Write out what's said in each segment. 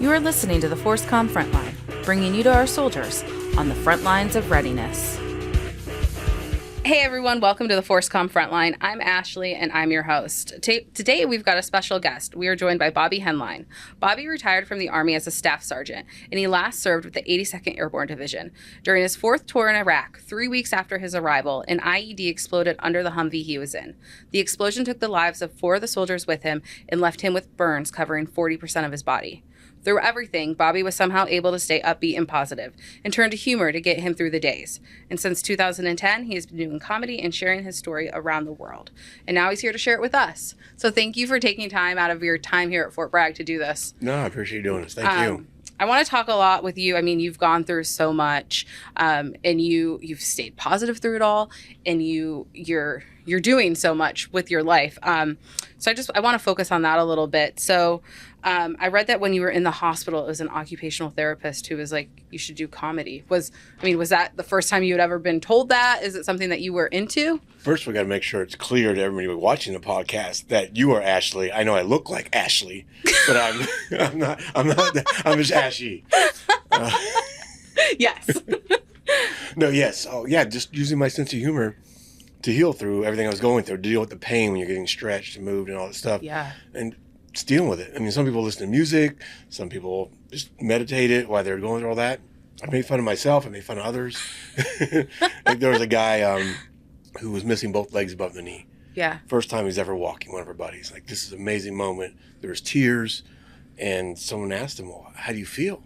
You are listening to the ForceCom Frontline, bringing you to our soldiers on the front lines of readiness. Hey everyone, welcome to the ForceCom Frontline. I'm Ashley and I'm your host. Today we've got a special guest. We are joined by Bobby Henline. Bobby retired from the Army as a staff sergeant, and he last served with the 82nd Airborne Division. During his fourth tour in Iraq, 3 weeks after his arrival, an IED exploded under the Humvee he was in. The explosion took the lives of 4 of the soldiers with him and left him with burns covering 40% of his body. Through everything, Bobby was somehow able to stay upbeat and positive and turn to humor to get him through the days. And since 2010, he has been doing comedy and sharing his story around the world. And now he's here to share it with us. So thank you for taking time out of your time here at Fort Bragg to do this. No, I appreciate you doing this. Thank you. I want to talk a lot with you. I mean, you've gone through so much, and you've stayed positive through it all, and you're doing so much with your life. So I want to focus on that a little bit. So I read that when you were in the hospital, it was an occupational therapist who was like, you should do comedy. Was that the first time you had ever been told that? Is it something that you were into? First, we got to make sure it's clear to everybody watching the podcast that you are Ashley. I know I look like Ashley, but I'm not. I'm just Ashy. Yes. No. Yes. Oh, yeah. Just using my sense of humor to heal through everything I was going through, to deal with the pain when you're getting stretched and moved and all that stuff. Yeah. And just dealing with it. I mean, some people listen to music. Some people just meditate it while they're going through all that. I made fun of myself. I made fun of others. Like there was a guy who was missing both legs above the knee. Yeah. First time he's ever walking. One of our buddies. Like, this is an amazing moment. There was tears. And someone asked him, well, how do you feel?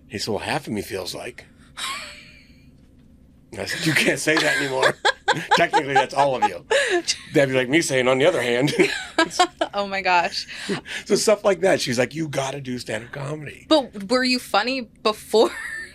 He said, well, half of me feels like. And I said, you can't say that anymore. Technically, that's all of you. That'd be like me saying, on the other hand. Oh, my gosh. So stuff like that. She's like, you got to do stand-up comedy. But were you funny before?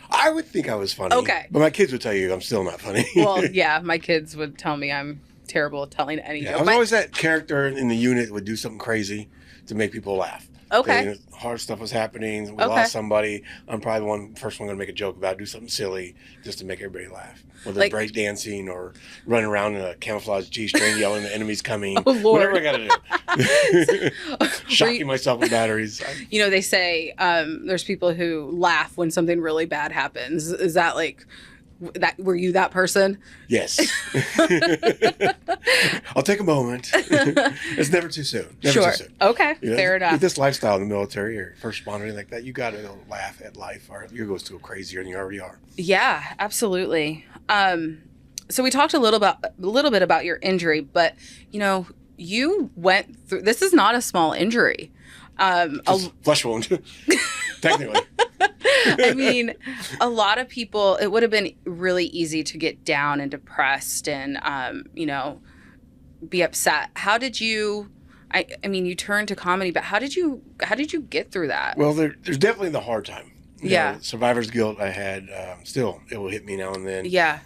I would think I was funny. Okay. But my kids would tell you I'm still not funny. Well, yeah, my kids would tell me I'm terrible at telling any joke. I was always that character in the unit that would do something crazy to make people laugh. Okay. Hard stuff was happening. We lost somebody. I'm probably the first one going to make a joke about it, do something silly just to make everybody laugh. Whether like, break dancing or running around in a camouflage G-string yelling the enemy's coming. Oh, Lord. Whatever I got to do. Shocking myself with batteries. You know, they say there's people who laugh when something really bad happens. Is that like... were you that person? Yes. I'll take a moment. It's never too soon. Never too soon. Okay. You know, fair enough. With this lifestyle in the military or first responder, anything like that, you got to laugh at life or you're going to go crazier than you already are. Yeah, absolutely. So we talked a little bit about your injury, but you know, you went through, this is not a small injury. Flesh wound. Technically. I mean, a lot of people, it would have been really easy to get down and depressed and, you know, be upset. How did you, I mean, you turned to comedy, but how did you get through that? Well, there's definitely the hard time. You know, survivor's guilt I had, still, it will hit me now and then. Yeah.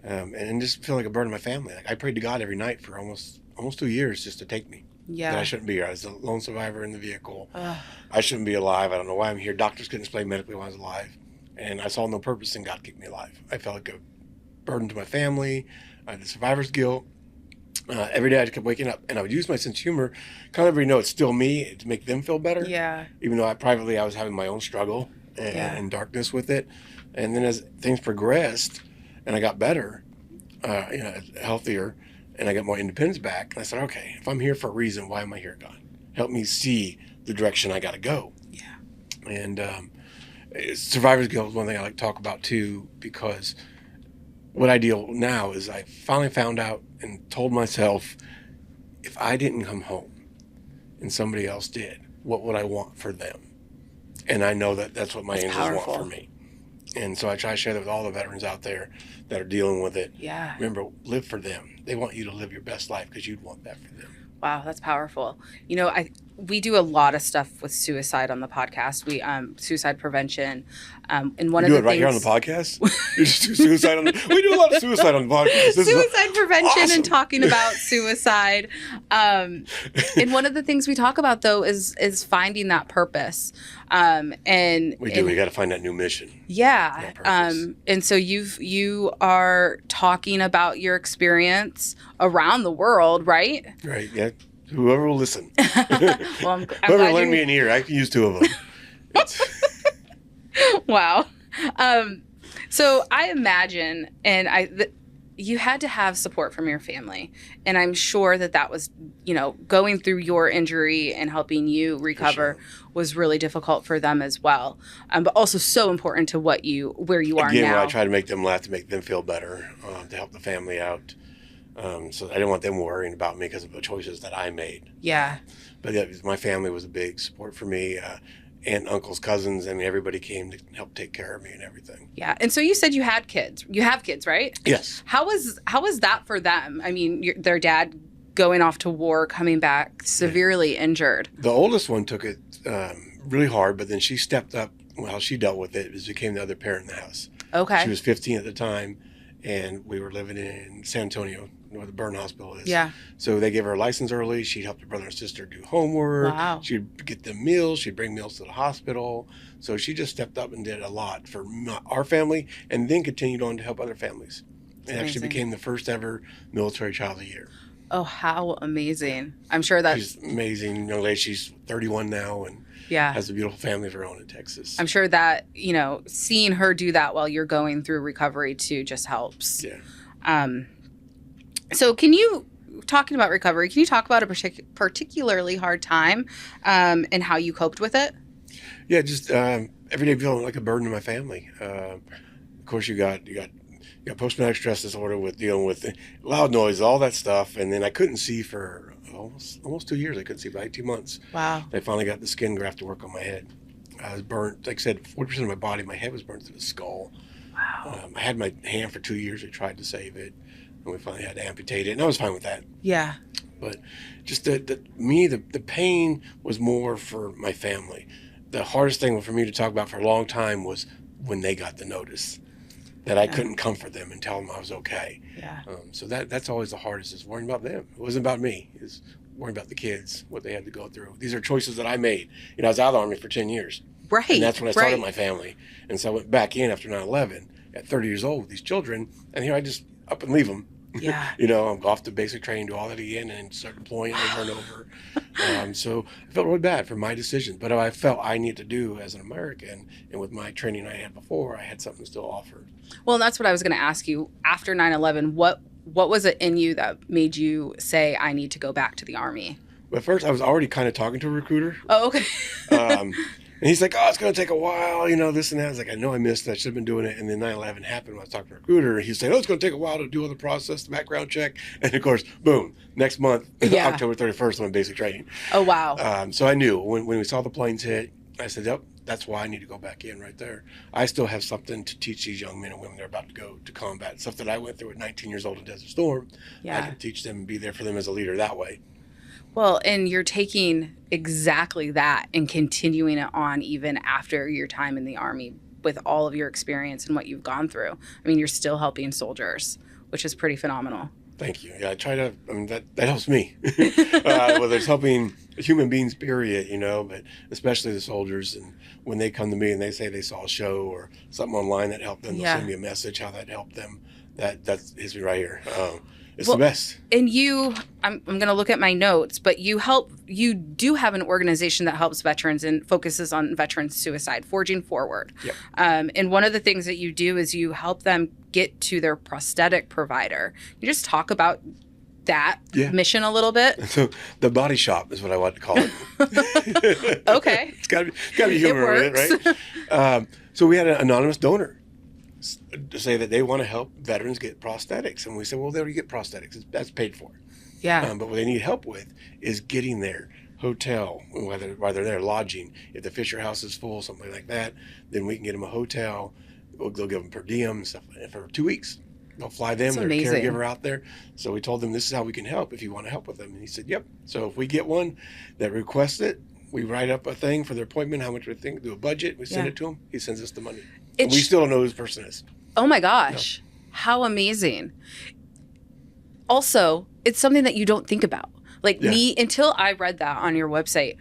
And just feel like a burden on my family. Like I prayed to God every night for almost 2 years just to take me. Yeah. That I shouldn't be here. I was a lone survivor in the vehicle. I shouldn't be alive. I don't know why I'm here. Doctors couldn't explain medically why I was alive. And I saw no purpose in God keeping me alive. I felt like a burden to my family. I had the survivor's guilt. Every day I kept waking up. And I would use my sense of humor, kind of everybody know it's still me, to make them feel better. Yeah. Even though I was having my own struggle and darkness with it. And then as things progressed and I got better, healthier, and I got more independence back. And I said, okay, if I'm here for a reason, why am I here, God? Help me see the direction I got to go. Yeah. And survivor's guilt is one thing I like to talk about too, because what I deal now is I finally found out and told myself, if I didn't come home and somebody else did, what would I want for them? And I know that that's what my angels want for me. And so I try to share that with all the veterans out there that are dealing with it. Yeah. Remember, live for them. They want you to live your best life because you'd want that for them. Wow, that's powerful. You know, we do a lot of stuff with suicide on the podcast. We suicide prevention. And one of the things, right here on the podcast. You just do suicide we do a lot of suicide on the podcast. Suicide prevention awesome. And talking about suicide. And one of the things we talk about though is finding that purpose. And we got to find that new mission. Yeah. And so you are talking about your experience around the world, right? Right. Yeah. Whoever will listen. Well, I'm Whoever will lend me an ear, I can use 2 of them. Wow. So I imagine, you had to have support from your family, and I'm sure that was, going through your injury and helping you recover was really difficult for them as well. But also so important to where you are Again, now. I try to make them laugh, to make them feel better, to help the family out. So I didn't want them worrying about me because of the choices that I made. Yeah. But yeah, my family was a big support for me. Aunt, uncles, cousins, everybody came to help take care of me and everything. Yeah. And so you said you had kids. You have kids, right? Yes. How was that for them? I mean, their dad going off to war, coming back severely injured. The oldest one took it really hard, but then she stepped up while she dealt with it. It became the other parent in the house. Okay. She was 15 at the time, and we were living in San Antonio, where the burn hospital is. Yeah. So they gave her a license early. She'd help her brother and sister do homework. Wow. She'd get them meals. She'd bring meals to the hospital. So she just stepped up and did a lot for our family, and then continued on to help other families. And actually became the first ever military child of the year. Oh, how amazing. I'm sure She's an amazing young lady. She's 31 now and has a beautiful family of her own in Texas. I'm sure that, seeing her do that while you're going through recovery too just helps. Yeah. So talking about recovery, can you talk about a particularly hard time and how you coped with it? Yeah, just every day feeling like a burden to my family. Of course, you got post-traumatic stress disorder with dealing with loud noise, all that stuff. And then I couldn't see for almost 2 years. I couldn't see for 18 months. Wow. I finally got the skin graft to work on my head. I was burnt, like I said, 40% of my body, my head was burnt through the skull. Wow. I had my hand for 2 years. We tried to save it, and we finally had to amputate it, and I was fine with that. Yeah. But just the pain was more for my family. The hardest thing for me to talk about for a long time was when they got the notice that I couldn't comfort them and tell them I was okay. Yeah. So that's always the hardest, is worrying about them. It wasn't about me. It was worrying about the kids, what they had to go through. These are choices that I made. I was out of the Army for 10 years. Right. And that's when I started my family. And so I went back in after 9/11 at 30 years old with these children. And here I just up and leave them. Yeah. I'm off to basic training, do all that again, and start deploying over and over. So I felt really bad for my decisions. But I felt I needed to do as an American. And with my training I had before, I had something to still offer. Well, and that's what I was going to ask you. After 9/11, what was it in you that made you say, I need to go back to the Army? But first, I was already kind of talking to a recruiter. Oh, okay. And he's like, it's going to take a while, this and that. I was like, I know I missed it. I should have been doing it. And then 9/11 happened when I was talking to a recruiter. He said, it's going to take a while to do all the process, the background check. And of course, boom, next month, October 31st, I'm in basic training. Oh, wow. So I knew when we saw the planes hit, I said, yep, that's why I need to go back in right there. I still have something to teach these young men and women that are about to go to combat. Stuff that I went through at 19 years old in Desert Storm. I can teach them and be there for them as a leader that way. Well, and you're taking exactly that and continuing it on even after your time in the Army with all of your experience and what you've gone through. I mean, you're still helping soldiers, which is pretty phenomenal. Thank you. Yeah, I try to, that helps me. Whether it's helping human beings, period, but especially the soldiers. And when they come to me and they say they saw a show or something online that helped them, they'll send me a message, how that helped them. That's history right here. It's the best. And I'm going to look at my notes, but you do have an organization that helps veterans and focuses on veterans suicide, Forging Forward. Yep. And one of the things that you do is you help them get to their prosthetic provider. You just talk about that mission a little bit. So the body shop is what I want to call it. Okay. It's got to be humor with it, right? So we had an anonymous donor to say that they want to help veterans get prosthetics. And we said, well, they already get prosthetics. That's paid for. Yeah. But what they need help with is getting there. Hotel, whether they're lodging. If the Fisher house is full, something like that, then we can get them a hotel. They'll give them per diem stuff for 2 weeks. They'll fly them, their caregiver out there. So we told them, this is how we can help if you want to help with them. And he said, yep. So if we get one that requests it, we write up a thing for their appointment, how much we think, do a budget, we send it to him, he sends us the money. And we still don't know who this person is. Oh my gosh. No. How amazing. Also, it's something that you don't think about. Like me, until I read that on your website,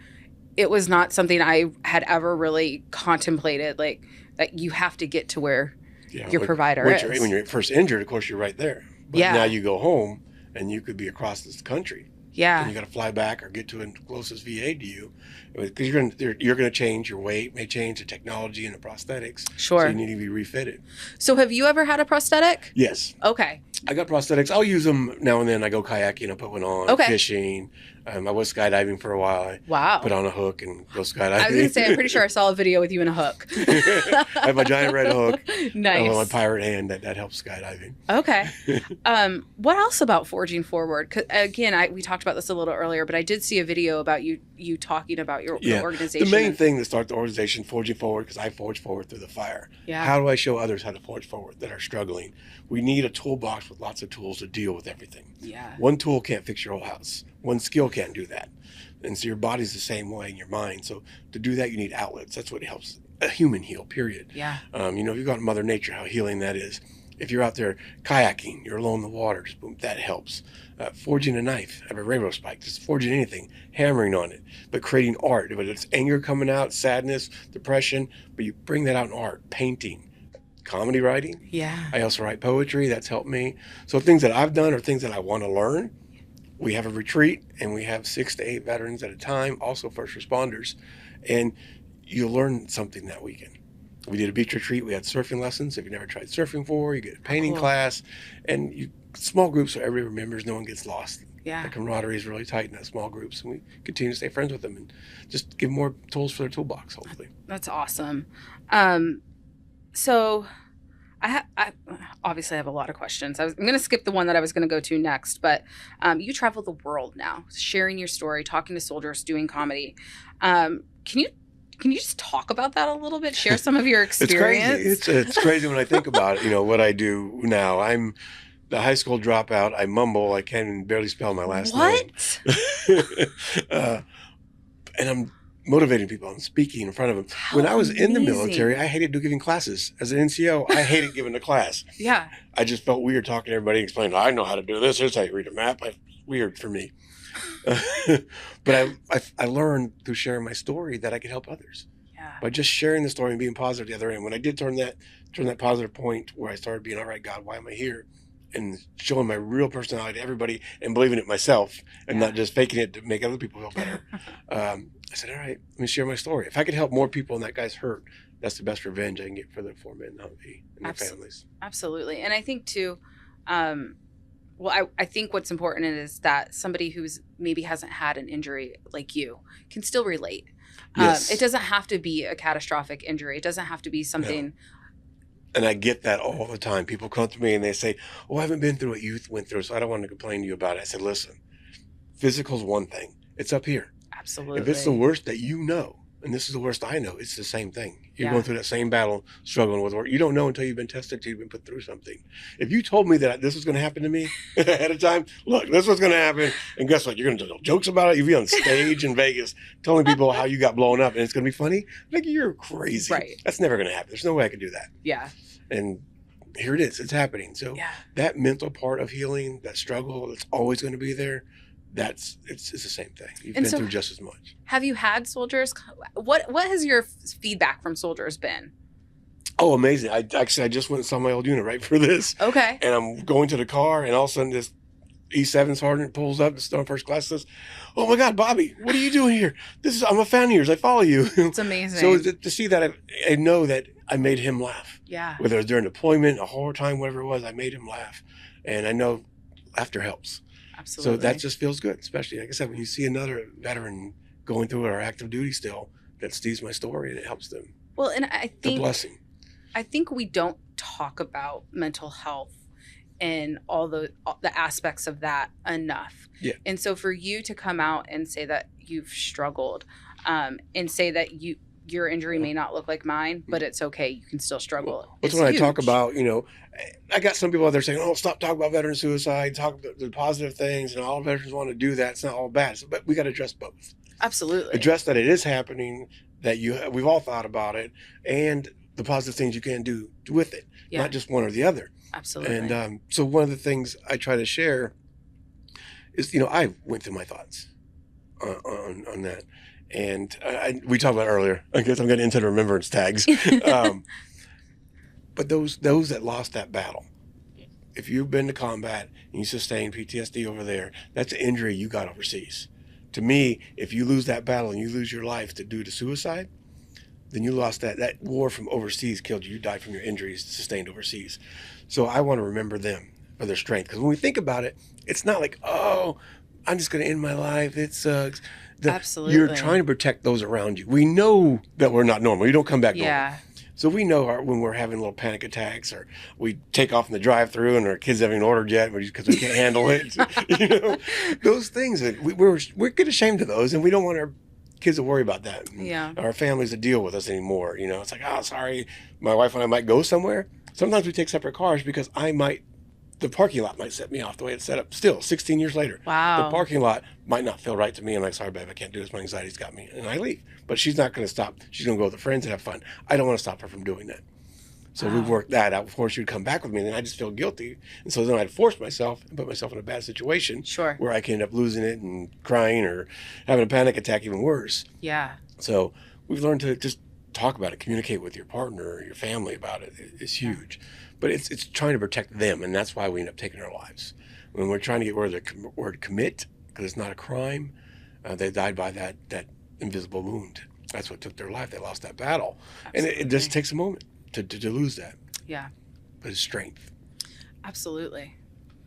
it was not something I had ever really contemplated, like that you have to get to where your provider is. When you're first injured, of course, you're right there. But now you go home and you could be across this country. Yeah. And you got to fly back or get to a closest VA to you, because you're going to change. Your weight may change, the technology and the prosthetics. Sure. So you need to be refitted. So have you ever had a prosthetic? Yes. Okay. I got prosthetics. I'll use them now and then. I go kayaking. I put one on. Okay. Fishing. I was skydiving for a while. Wow. Put on a hook and go skydiving. I was going to say, I'm pretty sure I saw a video with you in a hook. I have my giant red hook. Nice. My pirate hand that helps skydiving. Okay. What else about Forging Forward? 'Cause, again, we talked about this a little earlier, but I did see a video about you talking about your organization. The main thing that started the organization, Forging Forward, because I forged forward through the fire. Yeah. How do I show others how to forge forward that are struggling? We need a toolbox with lots of tools to deal with everything. Yeah. One tool can't fix your whole house. One skill can't do that. And so your body's the same way in your mind. So to do that, you need outlets. That's what helps a human heal, period. Yeah. You've got Mother Nature, how healing that is. If you're out there kayaking, you're alone in the water, just boom, that helps. Forging a knife, have a railroad spike, just forging anything, hammering on it, but creating art. Whether it's anger coming out, sadness, depression, but you bring that out in art, painting, comedy writing. Yeah. I also write poetry. That's helped me. So things that I've done are things that I want to learn. We have a retreat, and we have 6 to 8 veterans at a time, also first responders, and you learn something that weekend. We did a beach retreat. We had surfing lessons. If you've never tried surfing before, you get a painting class, and small groups so everybody remembers, no one gets lost. Yeah. The camaraderie is really tight in that small groups, and we continue to stay friends with them and just give more tools for their toolbox, hopefully. That's awesome. So I obviously have a lot of questions. I'm going to skip the one that I was going to go to next, but you travel the world now, sharing your story, talking to soldiers, doing comedy. Can you just talk about that a little bit? Share some of your experience. It's crazy. It's crazy when I think about what I do now. I'm the high school dropout. I mumble. I can't even barely spell my last name. And I'm motivating people. I'm speaking in front of them. When I was in the military, I hated giving classes. As an NCO, I hated giving a class. Yeah. I just felt weird talking to everybody, explaining, I know how to do this. Here's how you read a map. Weird for me. But I learned through sharing my story that I could help others. Yeah. By just sharing the story and being positive at the other end. When I did turn that positive point where I started being, all right, God, why am I here? And showing my real personality to everybody and believing it myself and not just faking it to make other people feel better. I said, all right, let me share my story. If I could help more people and that guy's hurt, that's the best revenge I can get for the 4 men in Humvee and their families. Absolutely. And I think too, I think what's important is that somebody who's maybe hasn't had an injury like you can still relate. Yes. It doesn't have to be a catastrophic injury. It doesn't have to be something. No. And I get that all the time. People come to me and they say, I haven't been through what you went through, so I don't want to complain to you about it. I said, listen, physical's one thing. It's up here. Absolutely. If it's the worst that you know, and this is the worst I know, it's the same thing. You're going through that same battle, struggling with work. You don't know until you've been tested, until you've been put through something. If you told me that this was going to happen to me ahead of time, look, this was going to happen, and guess what? You're going to tell jokes about it. You'll be on stage in Vegas telling people how you got blown up, and it's going to be funny. Like, you're crazy. Right. That's never going to happen. There's no way I could do that. Yeah. And here it is. It's happening. So that mental part of healing, that struggle that's always going to be there, it's the same thing. You've been through just as much. Have you had soldiers? What has your feedback from soldiers been? Oh, amazing. I just went and saw my old unit right for this. Okay. And I'm going to the car, and all of a sudden this E7 sergeant pulls up, still in first class, says, oh my God, Bobby, what are you doing here? I'm a fan of yours. I follow you. It's amazing. So to see that, I know that I made him laugh. Yeah. Whether it was during deployment, a horror time, whatever it was, I made him laugh. And I know laughter helps. Absolutely. So that just feels good, especially, like I said, when you see another veteran going through our active duty still, that sees my story and it helps them. Well, and I think it's a blessing. I think we don't talk about mental health and all the aspects of that enough. Yeah. And so for you to come out and say that you've struggled, and say that your injury may not look like mine, but it's okay. You can still struggle. That's when I talk about, I got some people out there saying, stop talking about veteran suicide, talk about the positive things, and all veterans want to do that. It's not all bad. But we got to address both. Absolutely. Address that it is happening, that we've all thought about it, and the positive things you can do with it, not just one or the other. Absolutely. And so one of the things I try to share is, I went through my thoughts on that. And we talked about earlier, I guess I'm getting into the remembrance tags. But those that lost that battle, if you've been to combat and you sustain PTSD over there, that's an injury you got overseas. To me, if you lose that battle and you lose your life due to suicide, then you lost that war from overseas killed you. You died from your injuries sustained overseas. So I want to remember them for their strength. Because when we think about it, it's not like, oh, I'm just going to end my life. It sucks. Absolutely. You're trying to protect those around you. We know that we're not normal. We don't come back normal. Yeah. So we know when we're having little panic attacks, or we take off in the drive-through and our kids haven't ordered yet because we can't handle it. Those things that we're get ashamed of those, and we don't want our kids to worry about that. Yeah. Our families to deal with us anymore. It's like, oh, sorry, my wife and I might go somewhere. Sometimes we take separate cars because the parking lot might set me off the way it's set up. Still, 16 years later, Wow. the parking lot might not feel right to me. I'm like, sorry, babe, I can't do this. My anxiety's got me. And I leave. But she's not going to stop. She's going to go with her friends and have fun. I don't want to stop her from doing that. So we've worked that out before she would come back with me. And then I just feel guilty. And so then I'd force myself and put myself in a bad situation. Sure. Where I can end up losing it and crying or having a panic attack, even worse. Yeah. So we've learned to just talk about it, communicate with your partner or your family about it. It's huge. But it's trying to protect them, and that's why we end up taking our lives. When we're trying to get rid of the word commit, because it's not a crime, they died by that invisible wound. That's what took their life. They lost that battle. Absolutely. And it just takes a moment to lose that. Yeah. But it's strength. Absolutely.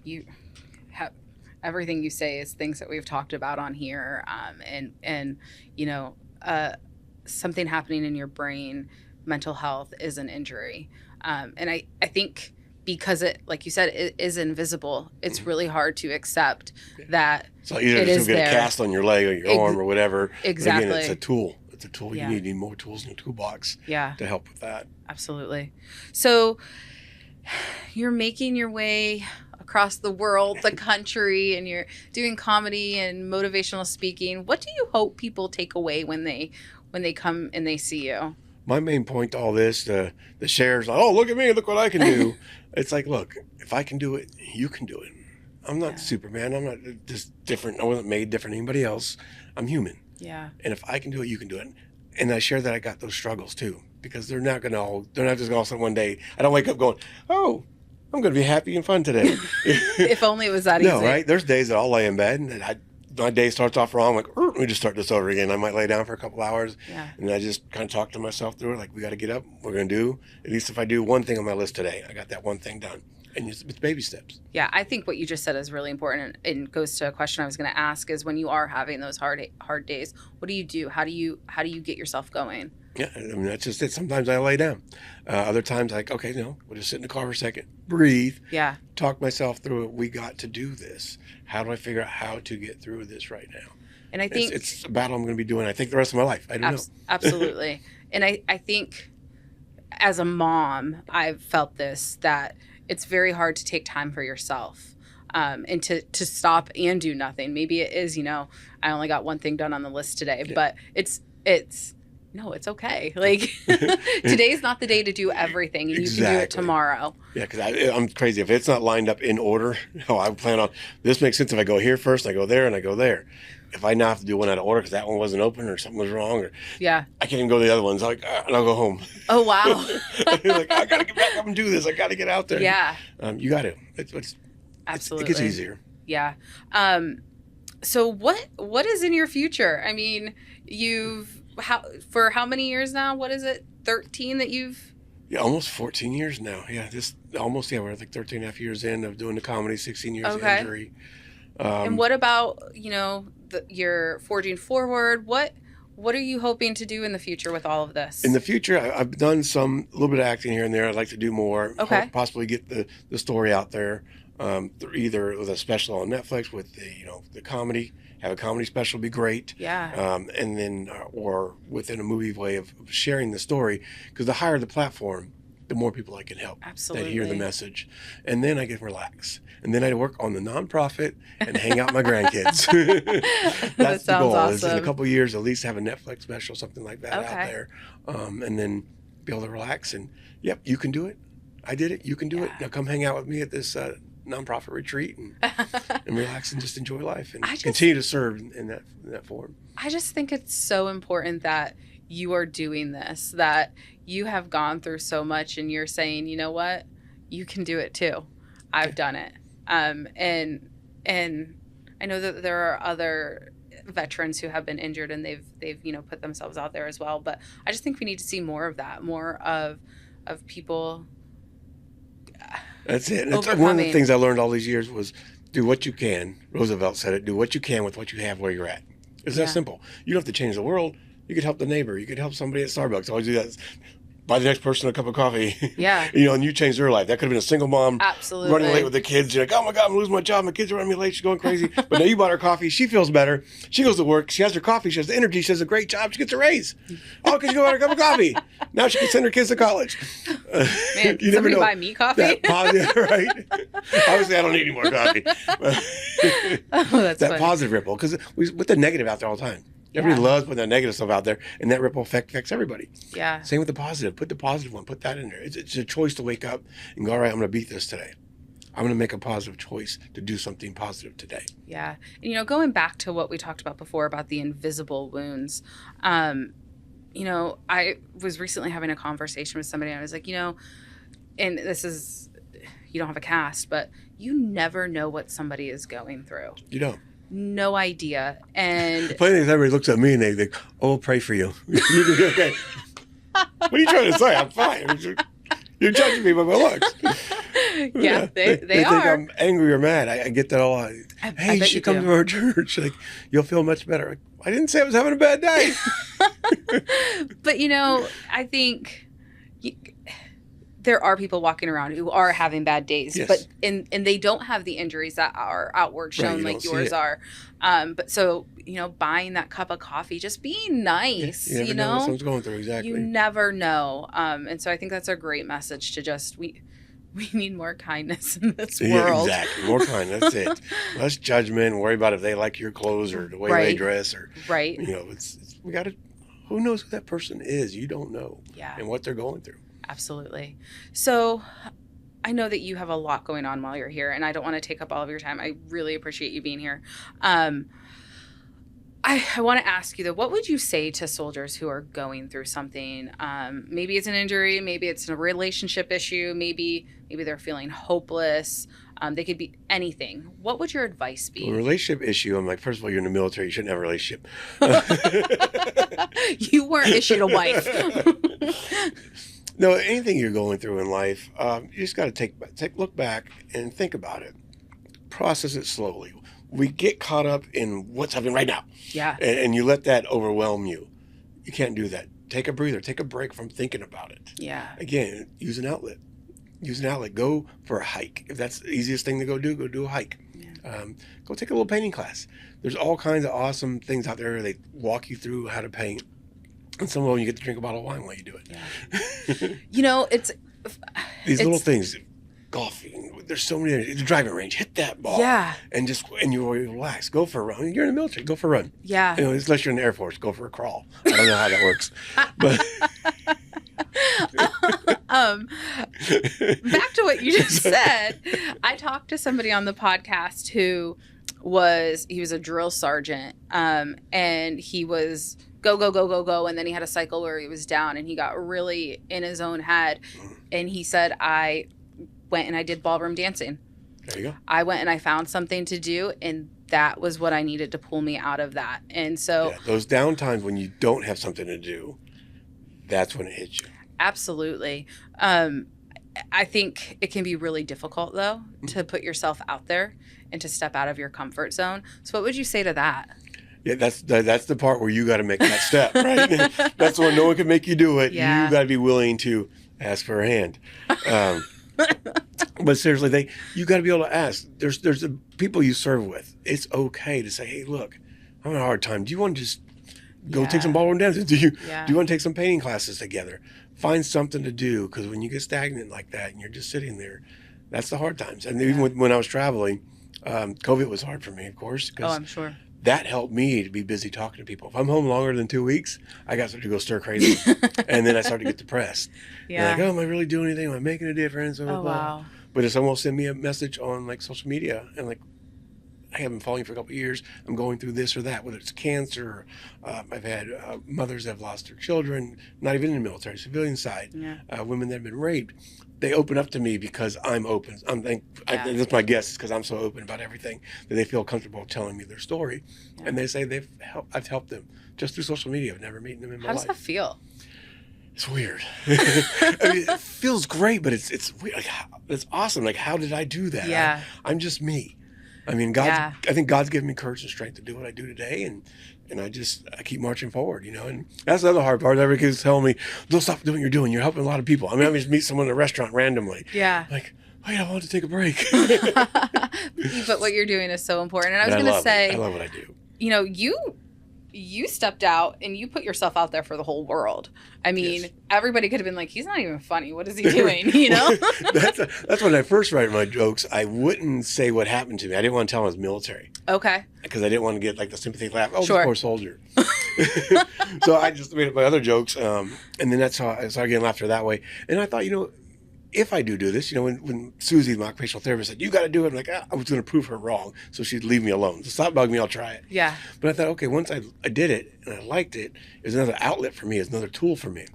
You have everything you say is things that we've talked about on here. And something happening in your brain, mental health is an injury. And I think because it, like you said, it is invisible, it's really hard to accept that so either just get a cast on your leg or your arm or whatever. Exactly. But again, it's a tool. It's a tool. Yeah. You need more tools in your toolbox to help with that. Absolutely. So you're making your way across the world, the country, and you're doing comedy and motivational speaking. What do you hope people take away when they come and they see you? My main point to all this, the shares, like, oh, look at me, look what I can do. It's like, look, if I can do it, you can do it. I'm not Superman. I'm not just different. I wasn't made different than anybody else. I'm human. Yeah. And if I can do it, you can do it. And I share that I got those struggles too, because they're not just going to all of a sudden one day, I don't wake up going, oh, I'm going to be happy and fun today. If only it was that easy. No, right? There's days that I'll lay in bed and my day starts off wrong. I'm like, let me just start this over again. I might lay down for a couple hours. Yeah. And I just kind of talk to myself through it. Like, we got to get up. We're going to do, at least if I do one thing on my list today, I got that one thing done. And it's baby steps. Yeah, I think what you just said is really important, and goes to a question I was going to ask, is when you are having those hard days, what do you do? How do you get yourself going? Yeah, I mean, that's just it. Sometimes I lay down. Other times, like, okay, no, we'll just sit in the car for a second, breathe, talk myself through it. We got to do this. How do I figure out how to get through this right now? And I think it's a battle I'm going to be doing, I think, the rest of my life. I don't know. Absolutely. And I think as a mom, I've felt this, that it's very hard to take time for yourself, and to stop and do nothing. Maybe it is, I only got one thing done on the list today, but it's okay. Like, today's not the day to do everything, and you can do it tomorrow. Yeah, because I'm crazy. If it's not lined up in order, I plan on, this makes sense if I go here first, I go there, and I go there. If I now have to do one out of order because that one wasn't open or something was wrong, or I can't even go to the other ones, and I'll go home. Oh, wow. Like, I got to get back up and do this. I got to get out there. Yeah. You got to. Absolutely. It gets easier. Yeah. So what is in your future? I mean, for how many years now? What is it? 13 that you've... Yeah, almost 14 years now. Yeah, we're like 13 and a half years in of doing the comedy, 16 years of injury. And what about, your forging forward? What are you hoping to do in the future with all of this? In the future, I've done a little bit of acting here and there. I'd like to do more. Okay. Possibly get the story out there, either with a special on Netflix with the comedy. Have a comedy special would be great. Yeah. And then, or within a movie way of sharing the story, because the higher the platform, the more people I can help. Absolutely. That hear the message. And then I can relax. And then I work on the nonprofit and hang out with my grandkids. That's the goal. Awesome. Is in a couple of years, at least have a Netflix special, something like that out there. And then be able to relax and, yep, you can do it. I did it. You can do it. Now come hang out with me at this nonprofit retreat and relax and just enjoy life and continue to serve in that form. I just think it's so important that you are doing this, that you have gone through so much and you're saying, you know what, you can do it too. I've done it. And I know that there are other veterans who have been injured and they've put themselves out there as well. But I just think we need to see more of that, more of people. That's it. And one of the things I learned all these years was do what you can. Roosevelt said it. Do what you can with what you have where you're at. It's that simple. You don't have to change the world. You could help the neighbor. You could help somebody at Starbucks. Always do that. Buy the next person a cup of coffee. Yeah. And you change their life. That could have been a single mom Absolutely. running late with the kids. You're like, oh my God, I'm losing my job. My kids are running me late. She's going crazy. But now you bought her coffee. She feels better. She goes to work. She has her coffee. She has the energy. She does a great job. She gets a raise. Oh, because you bought her a cup of coffee. Now she can send her kids to college. Man, you never know. Buy me coffee? Right? Obviously, I don't need any more coffee. That's that funny. Positive ripple. Because we put the negative out there all the time. Everybody loves putting that negative stuff out there, and that ripple effect affects everybody. Yeah. Same with the positive. Put the positive one. Put that in there. It's a choice to wake up and go, all right, I'm going to beat this today. I'm going to make a positive choice to do something positive today. Yeah. And, going back to what we talked about before about the invisible wounds, I was recently having a conversation with somebody, and I was like, and this is, you don't have a cast, but you never know what somebody is going through. You don't. No idea. And the funny thing is everybody looks at me and they think, oh, I'll pray for you. Okay. What are you trying to say? I'm fine. You're judging me by my looks. Yeah, they think I'm angry or mad. I get that a lot. Hey, you should come to our church. Like, you'll feel much better. Like, I didn't say I was having a bad day. But, I think there are people walking around who are having bad days, but and they don't have the injuries that are outward shown like yours are. But so, buying that cup of coffee, just being nice, you know what someone's going through. Exactly. You never know. And so I think that's a great message to just, we need more kindness in this world. Exactly. More kindness. That's it. Less judgment. Worry about if they like your clothes or the way they dress or, we got to, who knows who that person is? You don't know. Yeah. And what they're going through. Absolutely. So I know that you have a lot going on while you're here, and I don't want to take up all of your time. I really appreciate you being here. I want to ask you, though, what would you say to soldiers who are going through something? Maybe it's an injury, maybe it's a relationship issue, maybe they're feeling hopeless. They could be anything. What would your advice be? Well, a relationship issue, I'm like, first of all, you're in the military. You shouldn't have a relationship. You weren't issued a wife. No, anything you're going through in life, you just got to look back and think about it. Process it slowly. We get caught up in what's happening right now. Yeah. And you let that overwhelm you. You can't do that. Take a breather. Take a break from thinking about it. Yeah. Again, use an outlet. Go for a hike. If that's the easiest thing to go do a hike. Yeah. Go take a little painting class. There's all kinds of awesome things out there. They walk you through how to paint. And some of them you get to drink a bottle of wine while you do it. Yeah. It's these little things. Golfing. There's so many. The driving range. Hit that ball. Yeah. And you relax. Go for a run. You're in the military. Go for a run. Yeah. Unless you're in the Air Force, go for a crawl. I don't know how that works. But back to what you just said. I talked to somebody on the podcast who was a drill sergeant, and he was go, and then he had a cycle where he was down and he got really in his own head, and he said, I went and I did ballroom dancing. There you go. I went and I found something to do, and that was what I needed to pull me out of that. And so those down times when you don't have something to do, that's when it hits you. Absolutely. I think it can be really difficult, though, to put yourself out there and to step out of your comfort zone. So what would you say to that? Yeah, that's the part where you got to make that step, right? That's when no one can make you do it. Yeah. You got to be willing to ask for a hand. But seriously, you got to be able to ask. There's the people you serve with. It's okay to say, hey, look, I'm having a hard time. Do you want to just go take some ballroom dances? Do you want to take some painting classes together? Find something to do, because when you get stagnant like that and you're just sitting there, that's the hard times. And even when I was traveling, COVID was hard for me, of course. Oh, I'm sure. That helped me to be busy talking to people. If I'm home longer than 2 weeks, I got to go stir crazy. And then I started to get depressed. Yeah. Like, am I really doing anything? Am I making a difference? Wow. But if someone will send me a message on like social media and like, I have been following for a couple of years. I'm going through this or that, whether it's cancer. I've had mothers that have lost their children, not even in the military, civilian side, women that have been raped. They open up to me because I'm open. That's my guess, is because I'm so open about everything that they feel comfortable telling me their story. Yeah. And they say I've helped them just through social media. I've never met them in my life. How does that feel? It's weird. I mean, it feels great, but it's weird. Like, it's awesome. Like, how did I do that? Yeah. I'm just me. I mean, I think God's given me courage and strength to do what I do today, and I keep marching forward, And that's the other hard part. Everybody keeps telling me, "Don't stop doing what you're doing. You're helping a lot of people." I mean, I just meet someone in a restaurant randomly. Yeah. Like, wait, I want to take a break. But what you're doing is so important. And I was going to say, I love what I do. You stepped out and you put yourself out there for the whole world. I mean, everybody could have been like, he's not even funny. What is he doing? That's when I first write my jokes. I wouldn't say what happened to me. I didn't want to tell him I was military. Okay. Because I didn't want to get like the sympathy laugh. Oh, sure. Poor soldier. So I just made up my other jokes. And then that's how I started getting laughter that way. And I thought, if I do this, when Susie, my occupational therapist, said, you got to do it, I'm like, I was going to prove her wrong, so she'd leave me alone. So stop bugging me, I'll try it. Yeah. But I thought, okay, once I did it and I liked it, it was another outlet for me, it's another tool for me.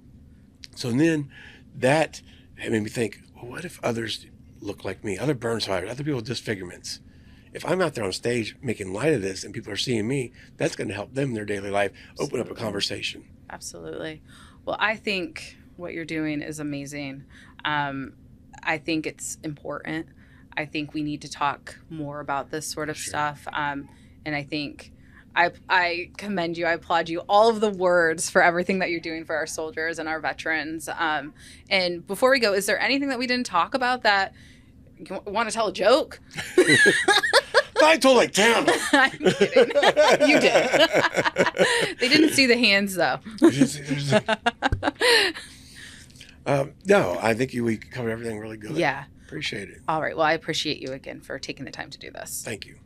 So then that made me think, well, what if others look like me, other burn survivors, other people with disfigurements? If I'm out there on stage making light of this and people are seeing me, that's going to help them in their daily life, open up a conversation. Absolutely. Well, I think what you're doing is amazing. I think it's important. I think we need to talk more about this sort of stuff. And I think I commend you. I applaud you. All of the words for everything that you're doing for our soldiers and our veterans. And before we go, is there anything that we didn't talk about that you want to tell a joke? I told like 10 of them. I'm kidding. You did. They didn't see the hands, though. No, I think we covered everything really good. Yeah. Appreciate it. All right. Well, I appreciate you again for taking the time to do this. Thank you.